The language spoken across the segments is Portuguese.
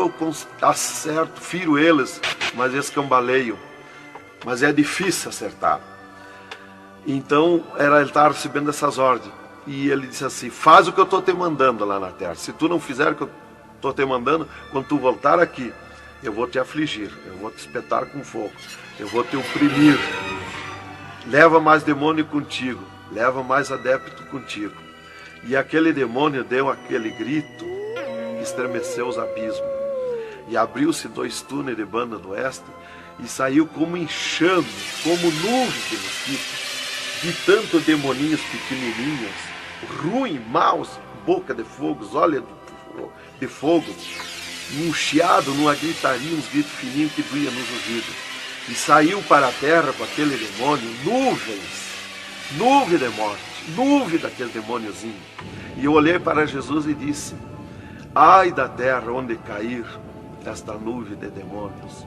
eu acerto, firo eles, mas eles cambaleiam. Mas é difícil acertar. Então, ele estava recebendo essas ordens. E ele disse assim: faz o que eu estou te mandando lá na terra. Se tu não fizer o que eu estou te mandando, quando tu voltar aqui, eu vou te afligir, eu vou te espetar com fogo, eu vou te oprimir. Leva mais demônio contigo, leva mais adepto contigo. E aquele demônio deu aquele grito que estremeceu os abismos. E abriu-se 2 túneis de banda do oeste e saiu como enxame, como nuvem de mosquitos, de tanto demoninhos pequenininhos, ruins, maus, boca de fogo, olhos de fogo, num chiado, numa gritaria, uns gritos fininhos que doía nos ouvidos. E saiu para a terra com aquele demônio, nuvem de morte, nuvem daquele demôniozinho. E eu olhei para Jesus e disse: ai da terra onde cair esta nuvem de demônios.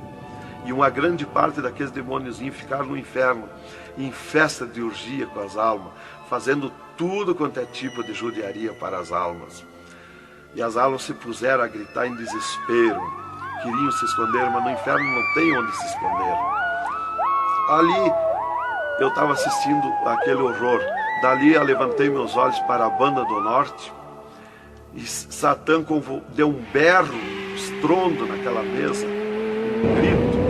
E uma grande parte daqueles demôniozinhos ficaram no inferno, em festa de orgia com as almas, fazendo tudo quanto é tipo de judiaria para as almas. E as almas se puseram a gritar em desespero, queriam se esconder, mas no inferno não tem onde se esconder. Ali eu estava assistindo aquele horror. Dali eu levantei meus olhos para a banda do norte e Satã deu um berro, um estrondo naquela mesa, um grito,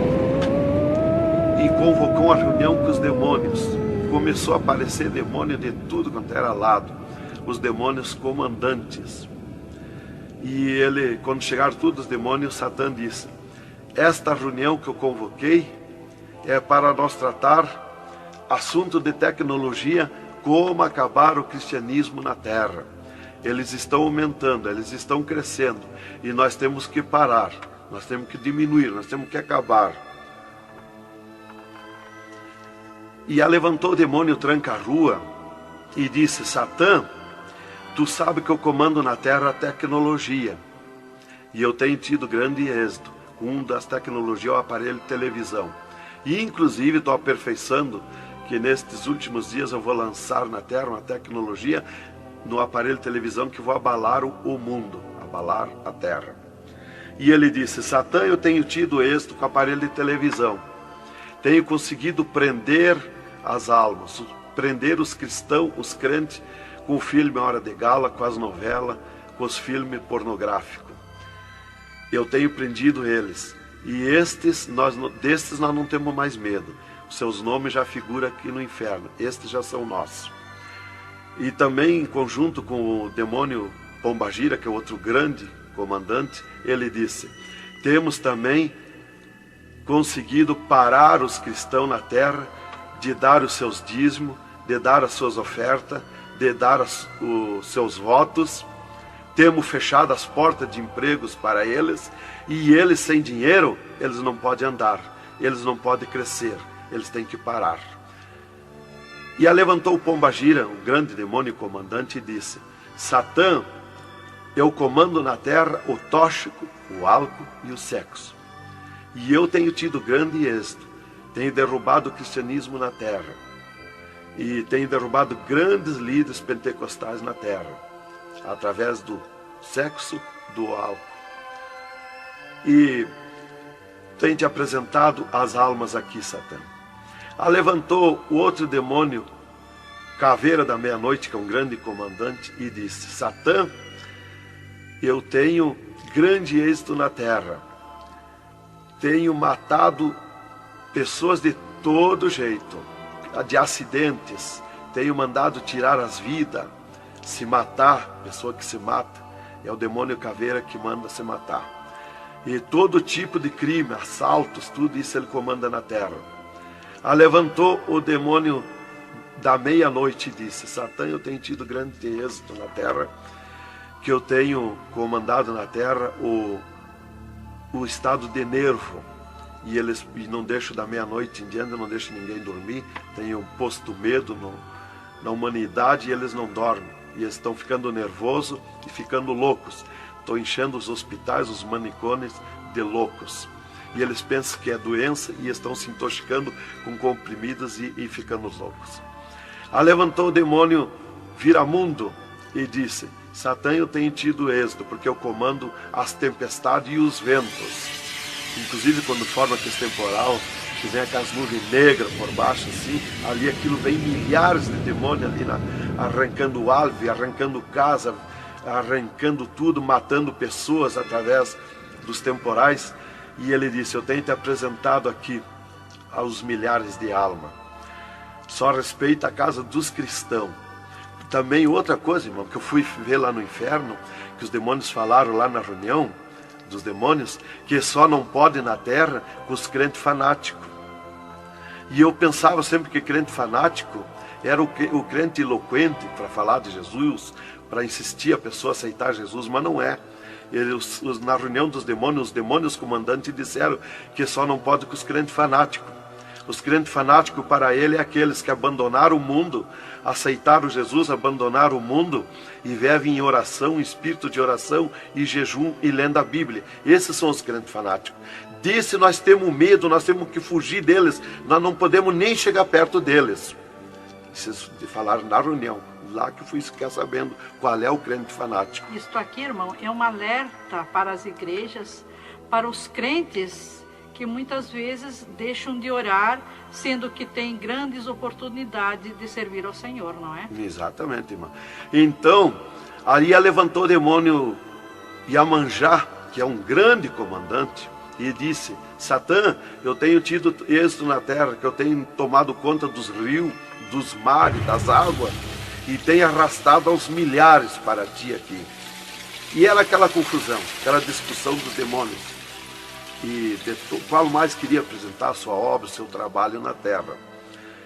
e convocou uma reunião com os demônios. Começou a aparecer demônio de tudo quanto era lado, os demônios comandantes. E ele, quando chegaram todos os demônios, Satã disse: esta reunião que eu convoquei é para nós tratar assunto de tecnologia, como acabar o cristianismo na terra. Eles estão aumentando, eles estão crescendo, e nós temos que parar, nós temos que diminuir, nós temos que acabar. E levantou o demônio tranca-rua e disse: Satã, tu sabe que eu comando na terra a tecnologia, e eu tenho tido grande êxito. Um das tecnologias é o aparelho de televisão. E inclusive estou aperfeiçoando que nestes últimos dias eu vou lançar na terra uma tecnologia no aparelho de televisão que vai abalar o mundo, abalar a terra. E ele disse: Satã, eu tenho tido êxito com o aparelho de televisão. Tenho conseguido prender as almas, prender os cristãos, os crentes, com o filme Hora de Gala, com as novelas, com os filmes pornográficos. Eu tenho prendido eles. E destes nós não temos mais medo. Os seus nomes já figuram aqui no inferno. Estes já são nossos. E também, em conjunto com o demônio Pombagira, que é outro grande comandante, ele disse: temos também conseguido parar os cristãos na terra de dar os seus dízimos, de dar as suas ofertas, de dar os seus votos. Temos fechado as portas de empregos para eles, e eles sem dinheiro, eles não podem andar, eles não podem crescer, eles têm que parar. E levantou o Pombagira, o grande demônio comandante, e disse: Satã, eu comando na terra o tóxico, o álcool e o sexo. E eu tenho tido grande êxito, tenho derrubado o cristianismo na terra, e tenho derrubado grandes líderes pentecostais na terra, através do sexo, do álcool. E tenho te apresentado as almas aqui, Satã. Levantou o outro demônio, Caveira da Meia-Noite, que é um grande comandante, e disse: Satã, eu tenho grande êxito na terra. Tenho matado pessoas de todo jeito, de acidentes. Tenho mandado tirar as vidas, se matar. Pessoa que se mata é o demônio Caveira que manda se matar. E todo tipo de crime, assaltos, tudo isso ele comanda na terra. Levantou o demônio da meia-noite e disse: Satã, eu tenho tido grande êxito na terra, que eu tenho comandado na terra o estado de nervo, e não deixo da meia-noite em diante, não deixo ninguém dormir. Tenho posto medo na humanidade, e eles não dormem, e eles estão ficando nervosos e ficando loucos. Estou enchendo os hospitais, os manicômios de loucos. E eles pensam que é doença e estão se intoxicando com comprimidos e ficando loucos. Levantou o demônio Viramundo e disse: Satã, eu tenho tido êxito, porque eu comando as tempestades e os ventos. Inclusive quando forma aquele temporal, que vem aquelas nuvens negras por baixo, assim, ali aquilo vem milhares de demônios ali arrancando árvore, arrancando casa, arrancando tudo, matando pessoas através dos temporais. E ele disse, eu tenho te apresentado aqui aos milhares de almas. Só respeita a casa dos cristãos. Também outra coisa, irmão, que eu fui ver lá no inferno, que os demônios falaram lá na reunião dos demônios, que só não pode na terra com os crentes fanáticos. E eu pensava sempre que crente fanático era o crente eloquente para falar de Jesus, para insistir a pessoa a aceitar Jesus, mas não é. Na reunião dos demônios, os demônios comandantes disseram que só não pode com os crentes fanáticos. Os crentes fanáticos para ele é aqueles que abandonaram o mundo, aceitaram Jesus, abandonaram o mundo e vivem em oração, em espírito de oração e jejum e lendo a Bíblia. Esses são os crentes fanáticos. Disse, nós temos medo, nós temos que fugir deles, nós não podemos nem chegar perto deles. Vocês falaram na reunião, lá que eu fui ficar sabendo qual é o crente fanático. Isto aqui, irmão, é um alerta para as igrejas, para os crentes que muitas vezes deixam de orar, sendo que tem grandes oportunidades de servir ao Senhor, não é? Exatamente, irmão. Então, ali levantou o demônio Iemanjá, que é um grande comandante, e disse, Satã, eu tenho tido êxito na terra, que eu tenho tomado conta dos rios, dos mares, das águas, e tenho arrastado aos milhares para ti aqui. E era aquela confusão, aquela discussão dos demônios. E qual mais queria apresentar a sua obra, o seu trabalho na terra.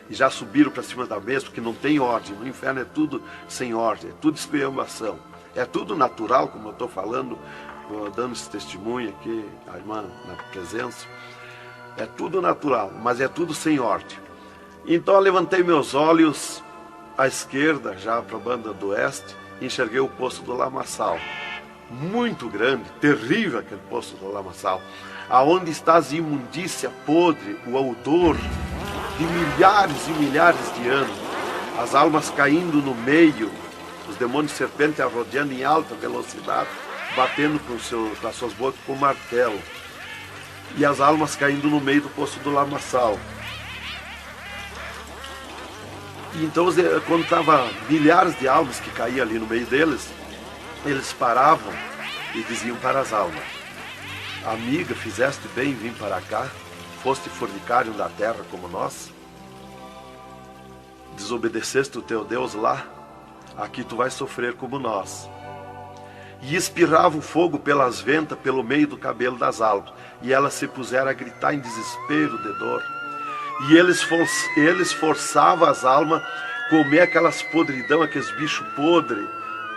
E já subiram para cima da mesa, porque não tem ordem. No inferno é tudo sem ordem, é tudo esculhambação. É tudo natural, como eu estou falando, dando esse testemunho aqui, a irmã na presença. É tudo natural, mas é tudo sem ordem. Então eu levantei meus olhos à esquerda, já para a banda do oeste, e enxerguei o poço do lamaçal. Muito grande, terrível aquele poço do lamaçal. Aonde está a imundícia podre, o odor de milhares e milhares de anos, as almas caindo no meio, os demônios serpentes rodeando em alta velocidade, batendo com as suas bocas com martelo, e as almas caindo no meio do poço do lamaçal. E então, quando estava milhares de almas que caíam ali no meio deles, eles paravam e diziam para as almas, amiga, fizeste bem em vir para cá, foste fornicário da terra como nós, desobedeceste o teu Deus lá, aqui tu vais sofrer como nós. E espirrava o fogo pelas ventas, pelo meio do cabelo das almas, e elas se puseram a gritar em desespero de dor. E eles forçavam as almas a comer aquelas podridão, aqueles bichos podres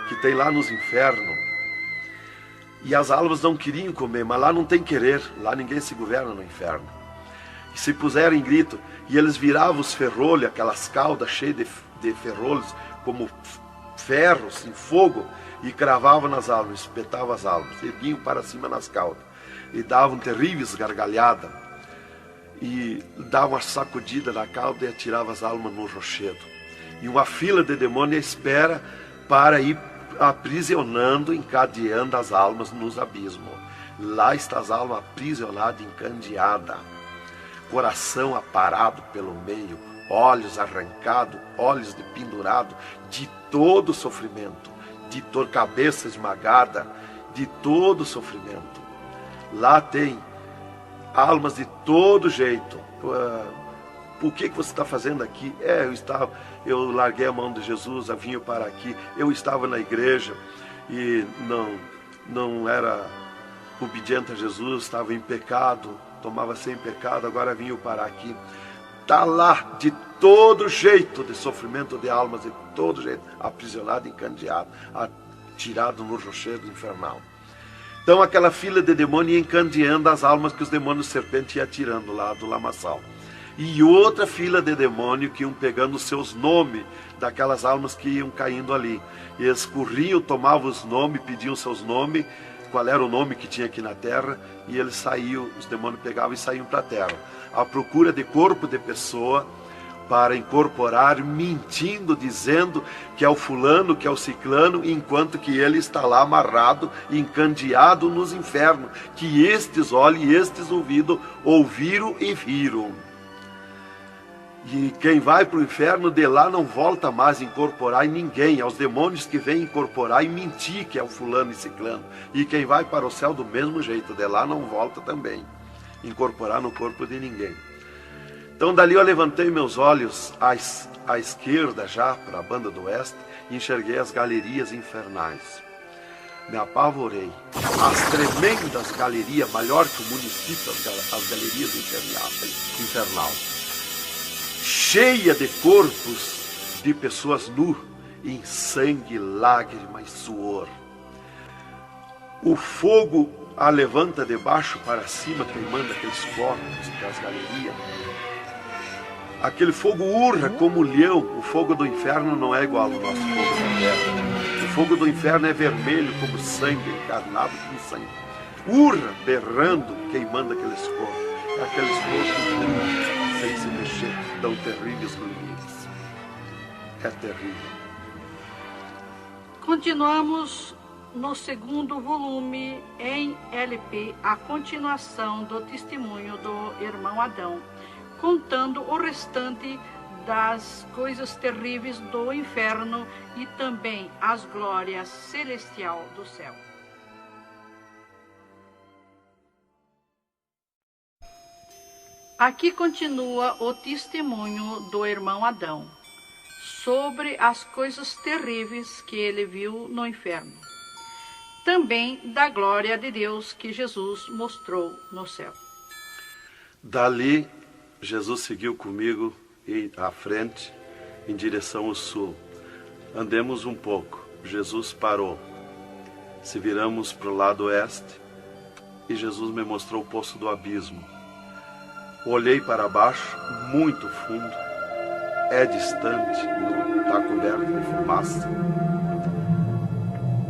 que tem lá nos infernos. E as almas não queriam comer, mas lá não tem querer, lá ninguém se governa no inferno. E se puseram em grito, e eles viravam os ferrolhos, aquelas caudas cheias de ferrolhos, como ferros em fogo, e cravavam nas almas, espetavam as almas, erguiam para cima nas caudas, e davam terríveis gargalhadas, e davam uma sacudida na cauda e atiravam as almas no rochedo. E uma fila de demônios espera para ir aprisionando, encadeando as almas nos abismos. Lá está as almas aprisionadas, encandeadas, coração aparado pelo meio, olhos arrancados, olhos de pendurado, de todo sofrimento, de cabeça esmagada, de todo sofrimento. Lá tem almas de todo jeito. Por que você está fazendo aqui? Eu larguei a mão de Jesus, eu vim para aqui. Eu estava na igreja e não era obediente a Jesus, estava em pecado, tomava sem pecado, agora vim para aqui. Está lá de todo jeito de sofrimento de almas, de todo jeito, aprisionado, encandeado, atirado no rochedo infernal. Então aquela fila de demônios ia encandeando as almas que os demônios serpentes iam tirando lá do lamaçal. E outra fila de demônios que iam pegando os seus nomes daquelas almas que iam caindo ali. E eles corriam, tomavam os nomes, pediam seus nomes, qual era o nome que tinha aqui na terra, e eles saíam, os demônios pegavam e saíam para a terra, à procura de corpo de pessoa, para incorporar, mentindo, dizendo que é o fulano, que é o ciclano, enquanto que ele está lá amarrado, encandeado nos infernos, que estes olhos e estes ouvidos ouviram e viram. E quem vai para o inferno de lá não volta mais a incorporar em ninguém, aos demônios que vêm incorporar e mentir que é o fulano e ciclano. E quem vai para o céu do mesmo jeito, de lá não volta também, incorporar no corpo de ninguém. Então dali eu levantei meus olhos à esquerda já, para a banda do oeste, e enxerguei as galerias infernais. Me apavorei. As tremendas galerias, maior que o município, as galerias infernal. Cheia de corpos de pessoas nu, em sangue, lágrimas, suor. O fogo a levanta de baixo para cima, queimando aqueles corpos das galerias. Aquele fogo urra como leão. O fogo do inferno não é igual ao nosso fogo da terra. O fogo do inferno é vermelho como sangue, encarnado como sangue. Urra, berrando, queimando aqueles corpos. Aqueles corpos sem se mexer, dão terríveis grunhidos. É terrível. Continuamos no segundo volume em LP, a continuação do testemunho do irmão Adão, contando o restante das coisas terríveis do inferno e também as glórias celestial do céu. Aqui continua o testemunho do irmão Adão sobre as coisas terríveis que ele viu no inferno. Também da glória de Deus que Jesus mostrou no céu. Dali, Jesus seguiu comigo à frente, em direção ao sul. Andemos um pouco. Jesus parou. Se viramos para o lado oeste, e Jesus me mostrou o poço do abismo. Olhei para baixo, muito fundo. É distante, está coberto de fumaça.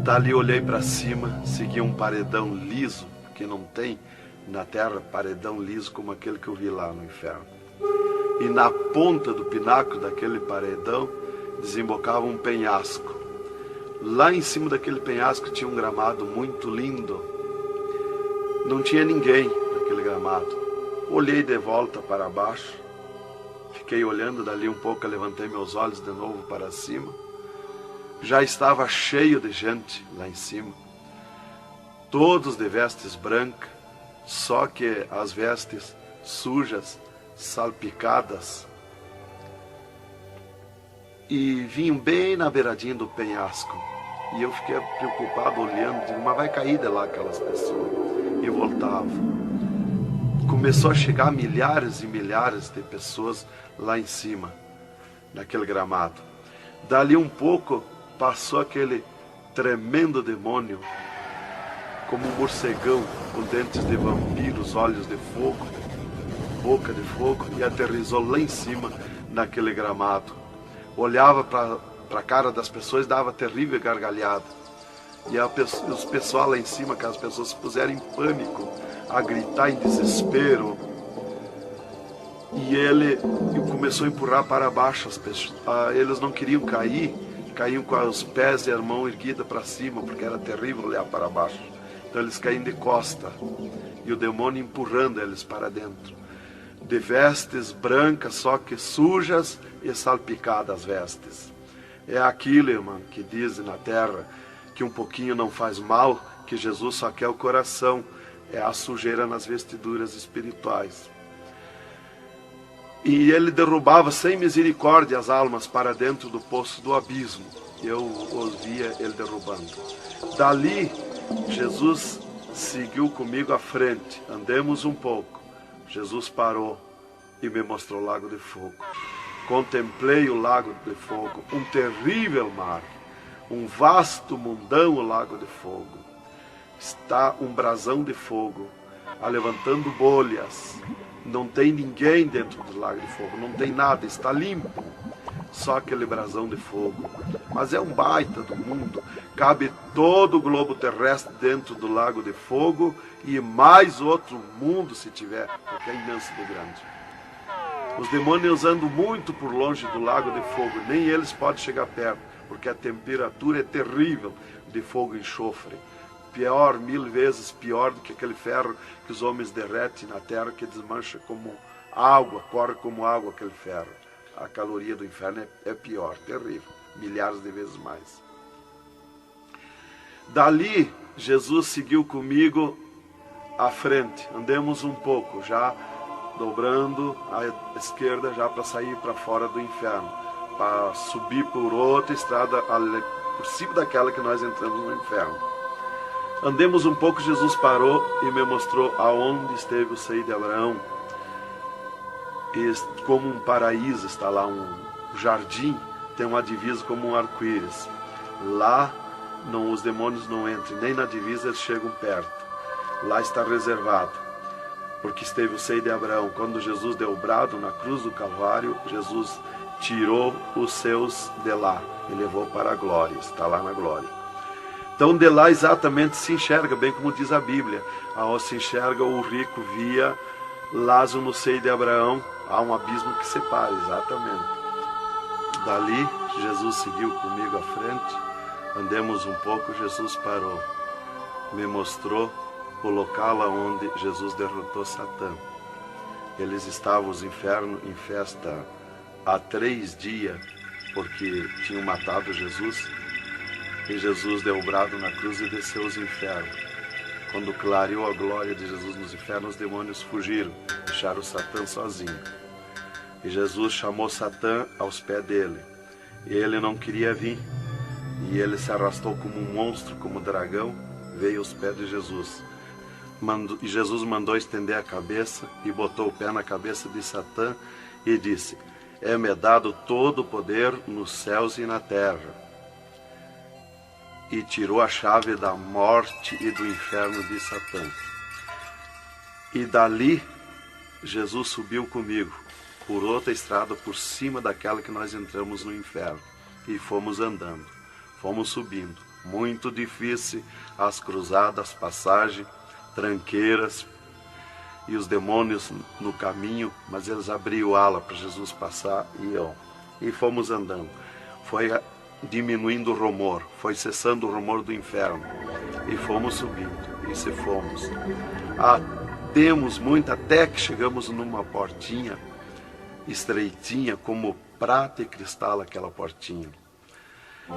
Dali olhei para cima, segui um paredão liso, porque não tem na terra paredão liso como aquele que eu vi lá no inferno. E na ponta do pináculo daquele paredão desembocava um penhasco. Lá em cima daquele penhasco tinha um gramado muito lindo. Não tinha ninguém naquele gramado. Olhei de volta para baixo, fiquei olhando dali um pouco, levantei meus olhos de novo para cima. Já estava cheio de gente lá em cima, todos de vestes brancas, só que as vestes sujas, salpicadas, e vinham bem na beiradinha do penhasco. E eu fiquei preocupado olhando, digo, mas vai cair de lá aquelas pessoas. E voltava. Começou a chegar milhares e milhares de pessoas lá em cima, naquele gramado. Dali um pouco, passou aquele tremendo demônio, como um morcegão, com dentes de vampiros, olhos de fogo, boca de fogo, e aterrissou lá em cima, naquele gramado. Olhava para a cara das pessoas e dava terrível gargalhada. E os pessoal lá em cima, que as pessoas se puseram em pânico, a gritar em desespero. E ele começou a empurrar para baixo as pessoas. Eles não queriam cair, caíam com os pés e a mão erguida para cima, porque era terrível olhar para baixo. Então eles caíam de costa, e o demônio empurrando eles para dentro. De vestes brancas, só que sujas e salpicadas as vestes. É aquilo, irmão, que dizem na terra, que um pouquinho não faz mal, que Jesus só quer o coração. É a sujeira nas vestiduras espirituais. E ele derrubava sem misericórdia as almas para dentro do poço do abismo. Eu ouvia ele derrubando. Dali, Jesus seguiu comigo à frente. Andemos um pouco. Jesus parou e me mostrou o lago de fogo. Contemplei o lago de fogo, um terrível mar, um vasto mundão o lago de fogo. Está um brasão de fogo, levantando bolhas. Não tem ninguém dentro do lago de fogo, não tem nada, está limpo. Só aquele brasão de fogo. Mas é um baita do mundo. Cabe todo o globo terrestre dentro do lago de fogo e mais outro mundo se tiver, porque é imenso de grande. Os demônios andam muito por longe do lago de fogo, nem eles podem chegar perto, porque a temperatura é terrível de fogo e enxofre. Pior, 1000 vezes pior do que aquele ferro que os homens derretem na terra, que desmancha como água, corre como água aquele ferro. A caloria do inferno é pior, terrível, milhares de vezes mais. Dali, Jesus seguiu comigo à frente, andemos um pouco, já dobrando à esquerda, já para sair para fora do inferno, para subir por outra estrada, por cima daquela que nós entramos no inferno. Andemos um pouco, Jesus parou e me mostrou aonde esteve o seio de Abraão. E como um paraíso está lá, um jardim, tem uma divisa como um arco-íris. Lá os demônios não entram, nem na divisa eles chegam perto. Lá está reservado, porque esteve o seio de Abraão. Quando Jesus deu o brado na cruz do Calvário, Jesus tirou os seus de lá e levou para a glória, está lá na glória. Então de lá exatamente se enxerga, bem como diz a Bíblia, aonde se enxerga o rico via Lázaro no seio de Abraão, há um abismo que separa, exatamente. Dali Jesus seguiu comigo à frente, andemos um pouco, Jesus parou, me mostrou o local onde Jesus derrotou Satã. Eles estavam, os infernos, em festa há 3 dias, porque tinham matado Jesus, e Jesus deu o brado na cruz e desceu os infernos. Quando clareou a glória de Jesus nos infernos, os demônios fugiram, deixaram Satã sozinho. E Jesus chamou Satã aos pés dele, e ele não queria vir, e ele se arrastou como um monstro, como um dragão, veio aos pés de Jesus. E Jesus mandou estender a cabeça e botou o pé na cabeça de Satã e disse: é-me dado todo o poder nos céus e na terra. E tirou a chave da morte e do inferno de Satã. E dali Jesus subiu comigo por outra estrada por cima daquela que nós entramos no inferno. E fomos andando, fomos subindo. Muito difícil as cruzadas, passagem, tranqueiras, e os demônios no caminho, mas eles abriam ala para Jesus passar e fomos andando. Foi diminuindo o rumor, foi cessando o rumor do inferno, e fomos subindo, e se fomos. Demos muito até que chegamos numa portinha estreitinha, como prata e cristal aquela portinha.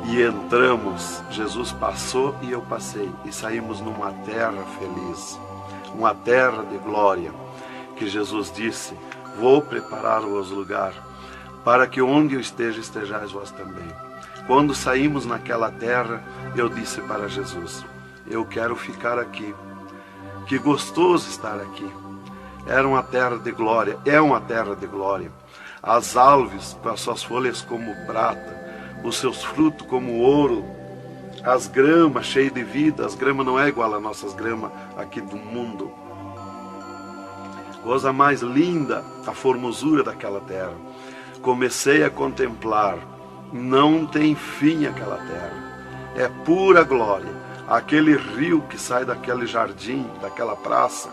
E entramos, Jesus passou e eu passei, e saímos numa terra feliz, uma terra de glória, que Jesus disse: vou preparar-vos lugar, para que onde eu esteja, estejais vós também. Quando saímos naquela terra, eu disse para Jesus: eu quero ficar aqui, que gostoso estar aqui. Era uma terra de glória, é uma terra de glória. As árvores com as suas folhas como prata, os seus frutos como ouro, as gramas cheias de vida. As gramas não é igual às nossas gramas aqui do mundo. Coisa mais linda, a formosura daquela terra. Comecei a contemplar, não tem fim aquela terra, é pura glória. Aquele rio que sai daquele jardim, daquela praça,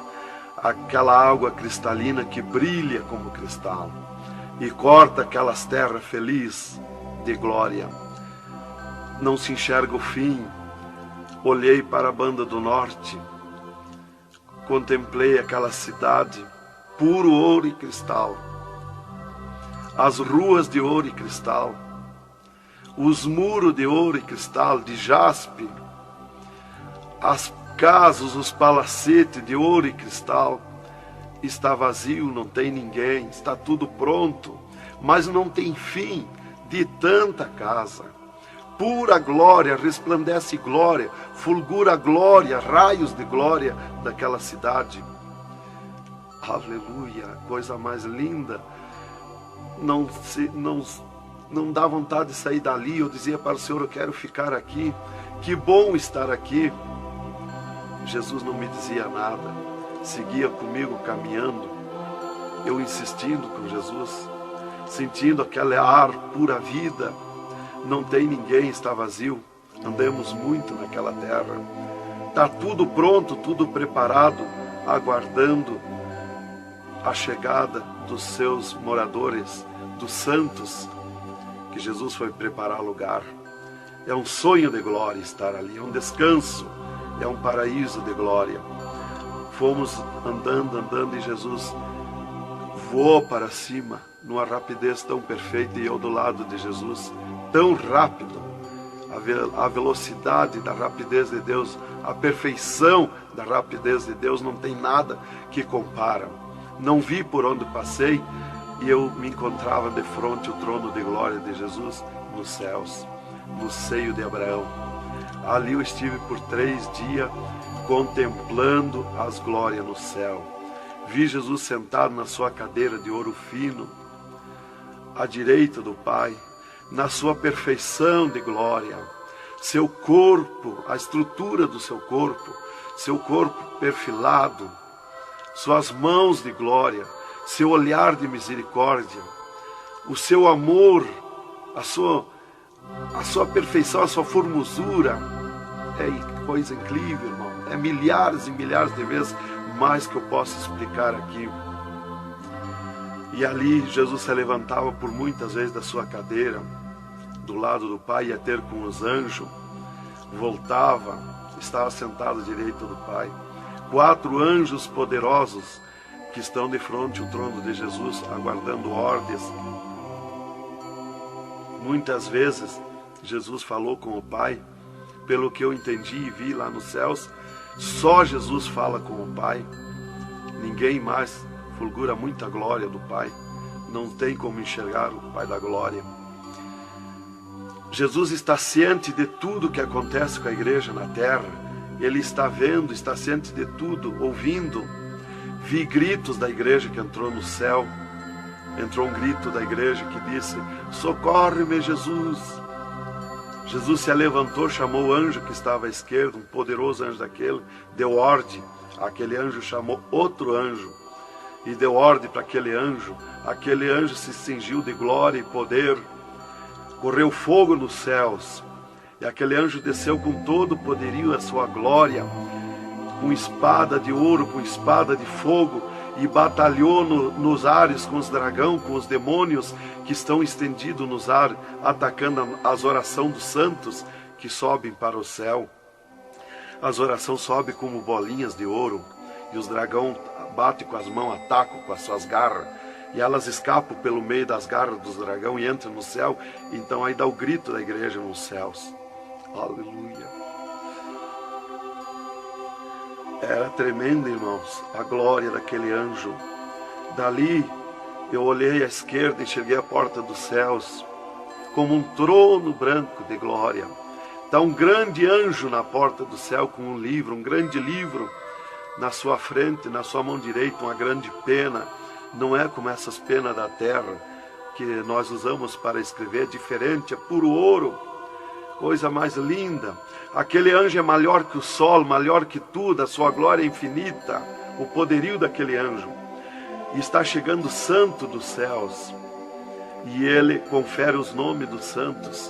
aquela água cristalina que brilha como cristal e corta aquelas terras felizes de glória. Não se enxerga o fim. Olhei para a banda do norte, contemplei aquela cidade, puro ouro e cristal, as ruas de ouro e cristal, os muros de ouro e cristal, de jaspe, as casas, os palacetes de ouro e cristal. Está vazio, não tem ninguém, está tudo pronto, mas não tem fim de tanta casa. Pura glória, resplandece glória, fulgura glória, raios de glória daquela cidade. Aleluia, coisa mais linda. Não dá vontade de sair dali. Eu dizia para o Senhor: eu quero ficar aqui, que bom estar aqui. Jesus não me dizia nada, seguia comigo caminhando, eu insistindo com Jesus, sentindo aquele ar pura vida. Não tem ninguém, está vazio. Andamos muito naquela terra, está tudo pronto, tudo preparado, aguardando a chegada dos seus moradores, dos santos, que Jesus foi preparar lugar. É um sonho de glória estar ali, é um descanso, é um paraíso de glória. Fomos andando e Jesus voou para cima, numa rapidez tão perfeita, e eu do lado de Jesus, tão rápido. A velocidade da rapidez de Deus, a perfeição da rapidez de Deus, não tem nada que compara. Não vi por onde passei, e eu me encontrava de frente ao trono de glória de Jesus nos céus, no seio de Abraão. Ali eu estive por 3 dias contemplando as glórias no céu. Vi Jesus sentado na sua cadeira de ouro fino, à direita do Pai, na sua perfeição de glória. Seu corpo, a estrutura do seu corpo perfilado, suas mãos de glória, seu olhar de misericórdia, o seu amor, a sua perfeição, a sua formosura. É coisa incrível, irmão. É milhares e milhares de vezes mais que eu posso explicar aqui. E ali Jesus se levantava por muitas vezes da sua cadeira, do lado do Pai, ia ter com os anjos, voltava, estava sentado à direita do Pai. 4 anjos poderosos que estão de frente ao trono de Jesus, aguardando ordens. Muitas vezes Jesus falou com o Pai, pelo que eu entendi e vi lá nos céus, só Jesus fala com o Pai, ninguém mais fulgura muita glória do Pai, não tem como enxergar o Pai da glória. Jesus está ciente de tudo que acontece com a igreja na terra, Ele está vendo, está ciente de tudo, ouvindo. Vi gritos da igreja que entrou no céu, entrou um grito da igreja que disse: socorre-me, Jesus. Jesus se levantou, chamou o anjo que estava à esquerda, um poderoso anjo daquele, deu ordem. Aquele anjo chamou outro anjo e deu ordem para aquele anjo. Aquele anjo se cingiu de glória e poder, correu fogo nos céus, e aquele anjo desceu com todo o poderio e a sua glória, com espada de ouro, com espada de fogo, e batalhou nos ares com os dragões, com os demônios que estão estendidos nos ares, atacando as orações dos santos que sobem para o céu. As orações sobem como bolinhas de ouro, e os dragões batem com as mãos, atacam com as suas garras, e elas escapam pelo meio das garras dos dragões e entram no céu. Então aí dá o grito da igreja nos céus. Aleluia. Era tremendo, irmãos, a glória daquele anjo. Dali eu olhei à esquerda e enxerguei a porta dos céus, como um trono branco de glória. Está um grande anjo na porta do céu com um livro, um grande livro na sua frente, na sua mão direita, uma grande pena. Não é como essas penas da terra que nós usamos para escrever, é diferente, é puro ouro, coisa mais linda. Aquele anjo é maior que o sol, maior que tudo, a sua glória é infinita, o poderio daquele anjo. E está chegando o santo dos céus, e ele confere os nomes dos santos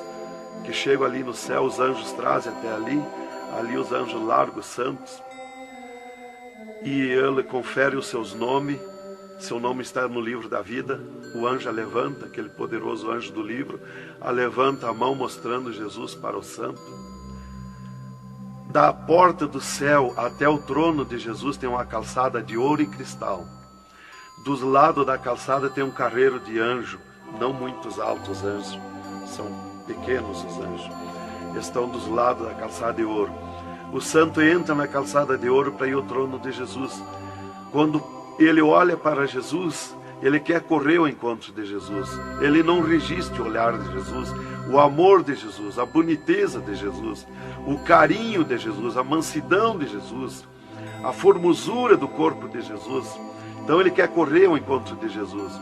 que chegam ali no céu. Os anjos trazem até ali os anjos largam os santos, e ele confere os seus nomes. Seu nome está no livro da vida. O anjo a levanta, aquele poderoso anjo do livro, a levanta a mão mostrando Jesus para o santo. Da porta do céu até o trono de Jesus tem uma calçada de ouro e cristal. Dos lados da calçada tem um carreiro de anjo, não muitos altos anjos, são pequenos os anjos. Estão dos lados da calçada de ouro. O santo entra na calçada de ouro para ir ao trono de Jesus. Quando ele olha para Jesus, ele quer correr ao encontro de Jesus. Ele não resiste o olhar de Jesus, o amor de Jesus, a boniteza de Jesus, o carinho de Jesus, a mansidão de Jesus, a formosura do corpo de Jesus. Então ele quer correr ao encontro de Jesus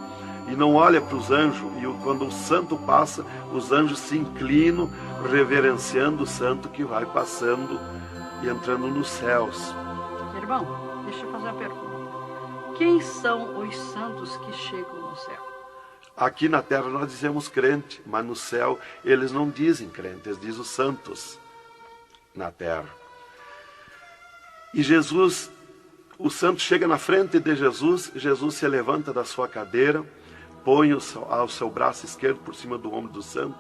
e não olha para os anjos. E quando o santo passa, os anjos se inclinam, reverenciando o santo que vai passando e entrando nos céus. Irmão, deixa eu fazer uma pergunta. Quem são os santos que chegam no céu? Aqui na terra nós dizemos crente, mas no céu eles não dizem crente, eles dizem os santos na terra. E Jesus O santo chega na frente de Jesus, Jesus se levanta da sua cadeira, põe o seu braço esquerdo por cima do ombro do santo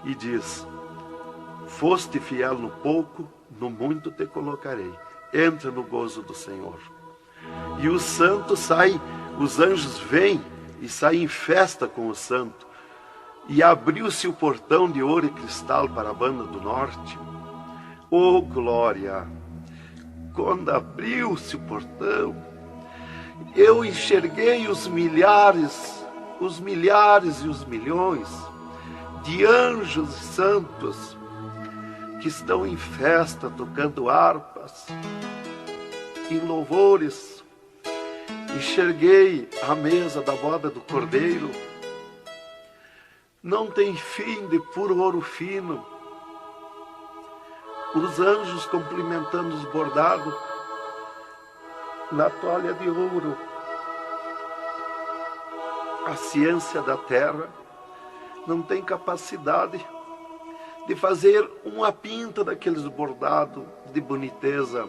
e diz: foste fiel no pouco, no muito te colocarei. Entra no gozo do Senhor. E o santo sai, os anjos vêm e saem em festa com o santo. E abriu-se o portão de ouro e cristal para a banda do norte. Oh, glória! Quando abriu-se o portão, eu enxerguei os milhares e os milhões de anjos e santos que estão em festa, tocando harpas, em louvores. Enxerguei a mesa da boda do Cordeiro, não tem fim, de puro ouro fino. Os anjos cumprimentando os bordados na toalha de ouro. A ciência da terra não tem capacidade de fazer uma pinta daqueles bordados de boniteza.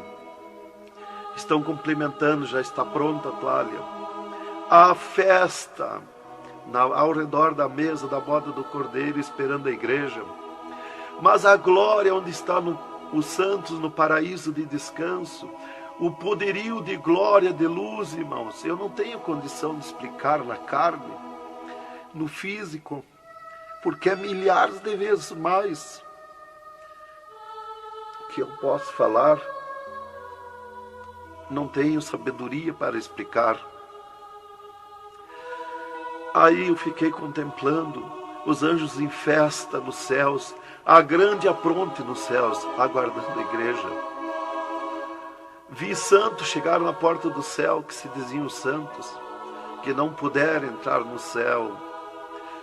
Estão cumprimentando, já está pronta a toalha. A festa ao redor da mesa da boda do Cordeiro, esperando a igreja. Mas a glória onde estão os santos no paraíso de descanso, o poderio de glória, de luz, irmãos, eu não tenho condição de explicar na carne, no físico, porque é milhares de vezes mais que eu posso falar. Não tenho sabedoria para explicar. Aí eu fiquei contemplando os anjos em festa nos céus, a grande apronte nos céus, aguardando a igreja. Vi santos chegar na porta do céu, que se diziam santos, que não puderam entrar no céu.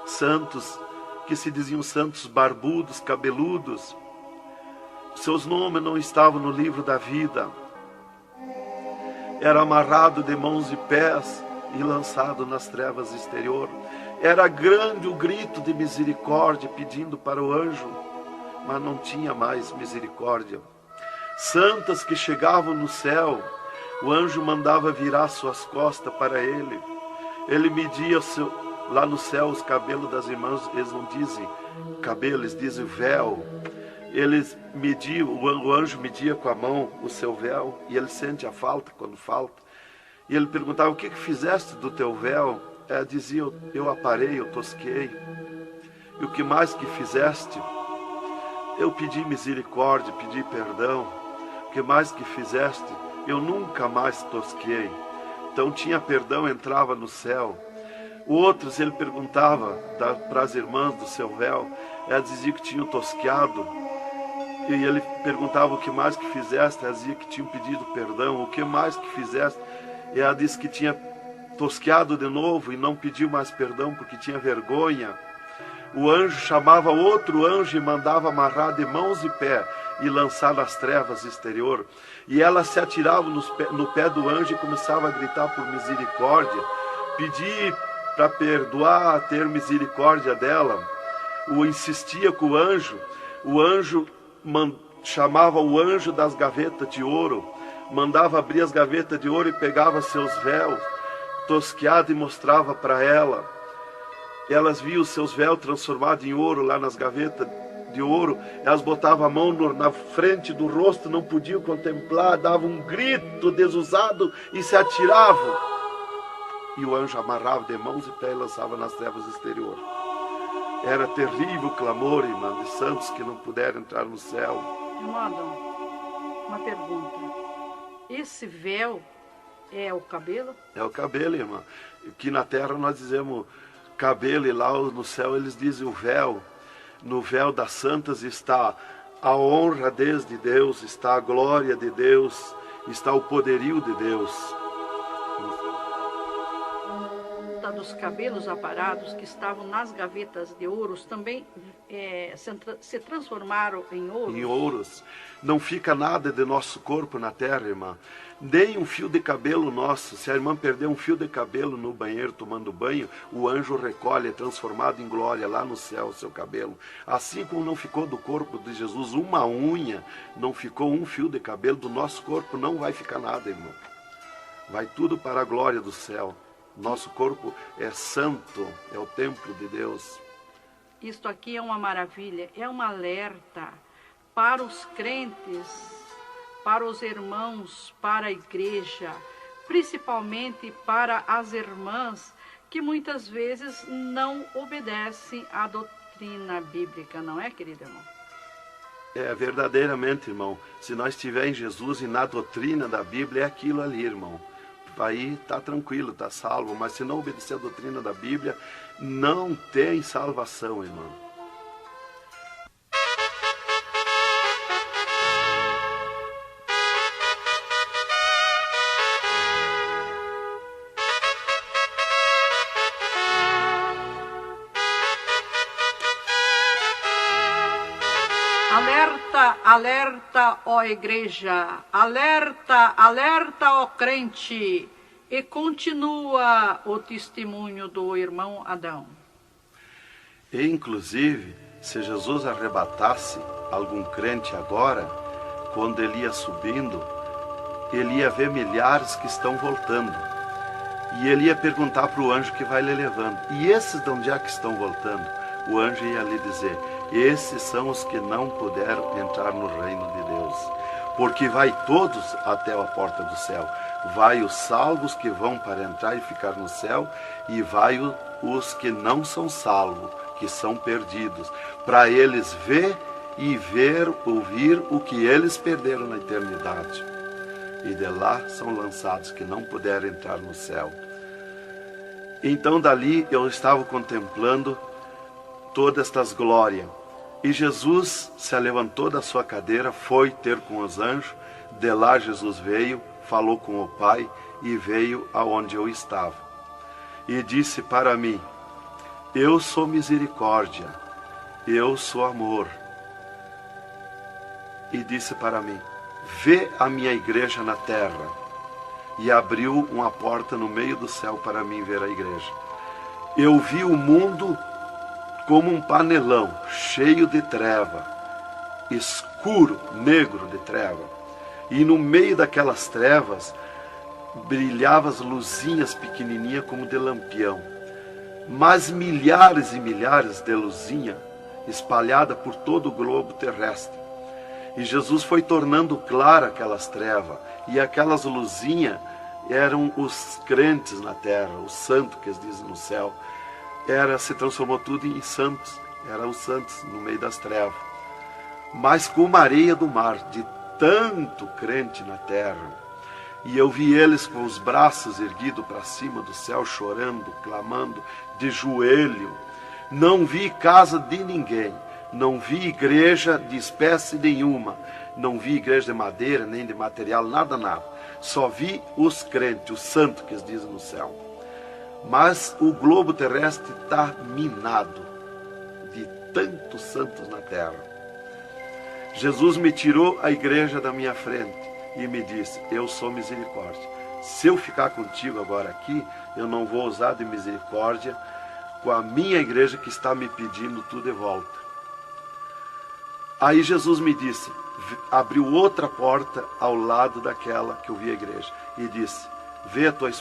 Santos que se diziam santos barbudos, cabeludos. Seus nomes não estavam no livro da vida. Era amarrado de mãos e pés e lançado nas trevas exterior. Era grande o grito de misericórdia pedindo para o anjo, mas não tinha mais misericórdia. Santas que chegavam no céu, o anjo mandava virar suas costas para ele. Ele media lá no céu os cabelos das irmãs, eles não dizem cabelo, eles dizem véu. Eles mediam, o anjo media com a mão o seu véu, e ele sente a falta quando falta. E ele perguntava: o que fizeste do teu véu? Ela dizia: eu aparei, eu tosquei. E o que mais que fizeste? Eu pedi misericórdia, pedi perdão. O que mais que fizeste? Eu nunca mais tosquei. Então tinha perdão, entrava no céu. Outros ele perguntava para as irmãs do seu véu. Ela dizia que tinham tosqueado. E ele perguntava: o que mais que fizeste? Ela dizia que tinham pedido perdão. O que mais que fizeste? E ela disse que tinha tosqueado de novo e não pediu mais perdão porque tinha vergonha. O anjo chamava outro anjo e mandava amarrar de mãos e pé e lançar nas trevas exterior. E ela se atirava no pé do anjo e começava a gritar por misericórdia, pedir para perdoar, ter misericórdia dela. Insistia com o anjo chamava o anjo das gavetas de ouro, mandava abrir as gavetas de ouro e pegava seus véus tosqueados e mostrava para ela. Elas viam os seus véus transformados em ouro lá nas gavetas de ouro. Elas botavam a mão na frente do rosto, não podiam contemplar, davam um grito desusado e se atiravam. E o anjo amarrava de mãos e pés e lançava nas trevas exterior. Era terrível o clamor, irmã, de santos que não puderam entrar no céu. Irmão, uma pergunta. Esse véu é o cabelo? É o cabelo, irmã. Que na terra nós dizemos cabelo e lá no céu eles dizem o véu. No véu das santas está a honra desde Deus, está a glória de Deus, está o poderio de Deus. Dos cabelos aparados que estavam nas gavetas de ouros também se transformaram em ouros? Em ouros. Não fica nada de nosso corpo na terra, irmã. Nem um fio de cabelo nosso. Se a irmã perder um fio de cabelo no banheiro tomando banho, o anjo recolhe, é transformado em glória lá no céu o seu cabelo. Assim como não ficou do corpo de Jesus uma unha, não ficou um fio de cabelo, do nosso corpo não vai ficar nada, irmão. vai tudo para a glória do céu. Nosso corpo é santo, é o templo de Deus. Isto aqui é uma maravilha, é um alerta para os crentes, para os irmãos, para a igreja, principalmente para as irmãs que muitas vezes não obedecem à doutrina bíblica, não é, querido irmão? É, verdadeiramente, irmão. Se nós estivermos em Jesus e na doutrina da Bíblia, é aquilo ali, irmão. Aí está tranquilo, está salvo. Mas se não obedecer a doutrina da Bíblia, não tem salvação, irmão. Alerta, alerta, ó igreja, alerta, alerta, ó crente, e continua o testemunho do irmão Adão. E, inclusive, se Jesus arrebatasse algum crente agora, quando ele ia subindo, ele ia ver milhares que estão voltando. E ele ia perguntar para o anjo que vai lhe levando. E esses de onde é que estão voltando? O anjo ia lhe dizer: esses são os que não puderam entrar no reino de Deus. Porque vai todos até a porta do céu. Vai os salvos que vão para entrar e ficar no céu, e vai os que não são salvos, que são perdidos, para eles ouvir o que eles perderam na eternidade. E de lá são lançados que não puderam entrar no céu. Então dali eu estava contemplando todas estas glórias. E Jesus se levantou da sua cadeira, foi ter com os anjos. De lá Jesus veio, falou com o Pai e veio aonde eu estava. E disse para mim: eu sou misericórdia, eu sou amor. E disse para mim: vê a minha igreja na terra. E abriu uma porta no meio do céu para mim ver a igreja. Eu vi o mundo como um panelão, cheio de treva, escuro, negro de treva. E no meio daquelas trevas, brilhavam as luzinhas pequenininhas como de lampião. Mas milhares e milhares de luzinhas espalhadas por todo o globo terrestre. E Jesus foi tornando clara aquelas trevas. E aquelas luzinhas eram os crentes na terra, os santos que eles dizem no céu. Se transformou tudo em santos. Eram os santos no meio das trevas. Mas como a areia do mar, de tanto crente na terra. E eu vi eles com os braços erguidos para cima do céu, chorando, clamando, de joelho. Não vi casa de ninguém. Não vi igreja de espécie nenhuma. Não vi igreja de madeira, nem de material, nada, nada. Só vi os crentes, os santos que eles dizem no céu. Mas o globo terrestre está minado de tantos santos na terra. Jesus me tirou a igreja da minha frente e me disse: eu sou misericórdia. Se eu ficar contigo agora aqui, eu não vou usar de misericórdia com a minha igreja que está me pedindo tudo de volta. Aí Jesus me disse, abriu outra porta ao lado daquela que eu vi a igreja, e disse: vê a tua esposa.